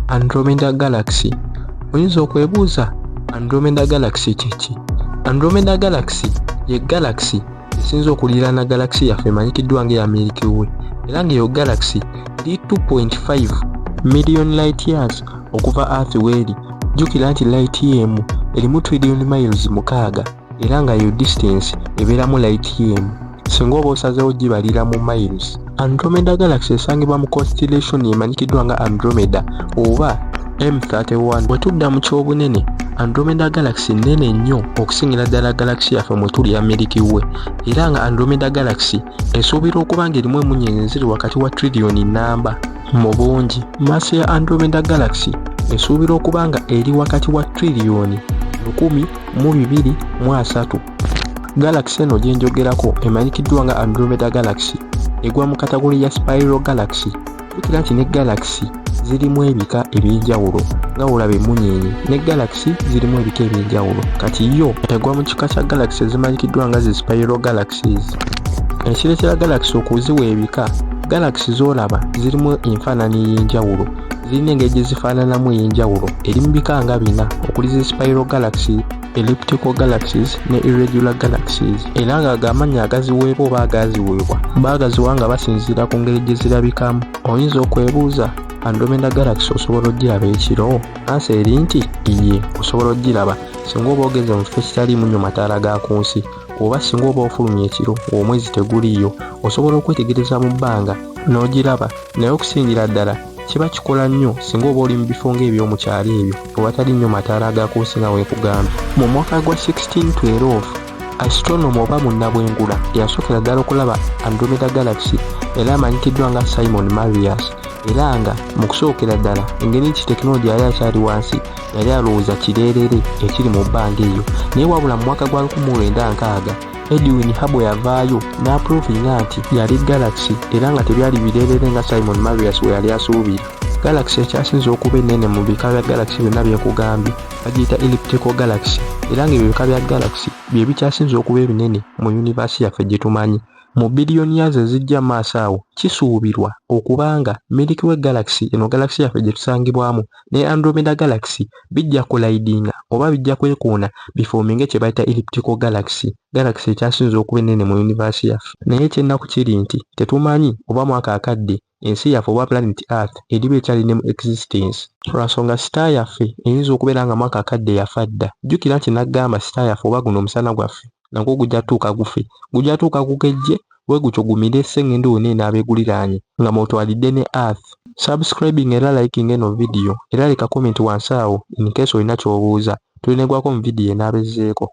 Andromeda Galaxy. Oyinza okwebuuza Andromeda Galaxy kiki? Andromeda Galaxy ye galaxy esinza okuliraana galaxy yaffe emanyikiddwa ng'eya Milky Way, era ng'eyo galaxy eri 2.5 million light years okuva Earth w'eri. Jjukira nti light y'emu erimu trillion miles 6 era nga yo distance ebeeramu light y'emu singa oba osazeewo gibalira mu miles. Andromeda Galaxy esangibwa mu constellation emanyikiddwa nga Andromeda oba M31. Bwe tudda mu ky'obunene, Andromeda Galaxy nnene nnyo okusingira ddala galaxy yaffe mwe tuli ya Milky Way, era nga Andromeda Galaxy esuubirwa okuba ng'erimu emunyeenye eziri wakati wa trillion nnamba mu bungi. Maaso ya Andromeda Galaxy esuubirwa okuba nga eri wakati wa trillion 1,203. Galaxy eno gye njogerako emanyikiddwa nga Andromeda Galaxy egwa mu katagoli ya Spiral Galaxy. Jjukira nti ne Galaxy zirimu ebika eby'enjawulo nga olaba emunyeenye, ne Galaxy zirimu ebika eby'enjawulo. Kati yo egwa mu kika kya Galaxy ezimanyikiddwa nga zi Spiral Galaxies. Ekireetera Galaxy okuziwa ebika, Galaxy z'olaba zirimu enfaanana ey'enjawulo, zirina engeri gye zifaananamu ey'enjawulo. Eri mu bika nga 4 okuli zi Spiral Galaxy, Elliptical Galaxies ne Irregular Galaxies, era nga amannya agaziweebwa oba agaziweebwa baagaziwa nga basinziira ku ngeri gye zirabikamu. Oyinza okwebuuza Andromeda Galaxy osobola ogiraba ekiro? Ansa eri nti iye, osobola ogiraba singa oba ogenze mu kifo ekitaliimu nnyo mataala ga ku nsi, oba singa oba ofulumya ekiro omwezi teguliiyo, osobola okwetegereza mu bbanga n'ogiraba. Naye okusingira ddala kiba kikola nnyo singa oba oli mu bifo ng'eby'omu kyalo ebyo ewatali nnyo mataala ga ku nsi nga weekugambye. Mu mwaka gwa 1612 astronomer oba munnabwengula eyasookera ddala okulaba Andromeda Galaxy era amanyikiddwa nga Simon Marius, era nga mu kusookera ddala engeri nti tekinologiya yali akyali wansi, yali alowooza kireerere ekiri mu bbanga eyo. Naye wabula mu mwaka gwa 1960 Edwin Hubble yavaayo n'aprovinga nti yali Galaxy era nga tebyali bireerere nga Simon Marius we yali asuubira. Galaxy ekyasinze okuba ennene mu bika bya Galaxy byonna byekugambye bagiyita Elliptical Galaxy, era ng'ebyo bika bya Galaxy bye bikyasinze okuba ebinene mu universe yaffe gye tumanyi. Mu biliyoni years ezijja maaso awo kisuubirwa okubanga Milky Way Galaxy, eno Galaxy yaffe gye tusangibwamu, ne Andromeda Galaxy bijja collidinga oba bijja kwekuuna bifoominge kye bayita Elliptical Galaxy, Galaxy ekyasinze okuba ennene mu universe yaffe. Naye ekyennaku kiri nti tetumanyi oba mwaka akadde ensi yaffe oba planet Earth eriba ekyalina mu existence, lwansonga star yaffe eyinza okubeera nga mwaka akadde yafa dda. Jjukira nti naggamba star yaffe oba guno omusana gwaffe nagwo gujja tuuka gufe, gujja tuuka gukejje bwe gutyo gumire essengendo yonna enaaba eguliraanye nga mwotwalidde ne Earth. Subscribing era liking eno video, era leka comment wansi awo in case olina ky'obuuza. Tulinegwako mu video enaaba ezzeeko.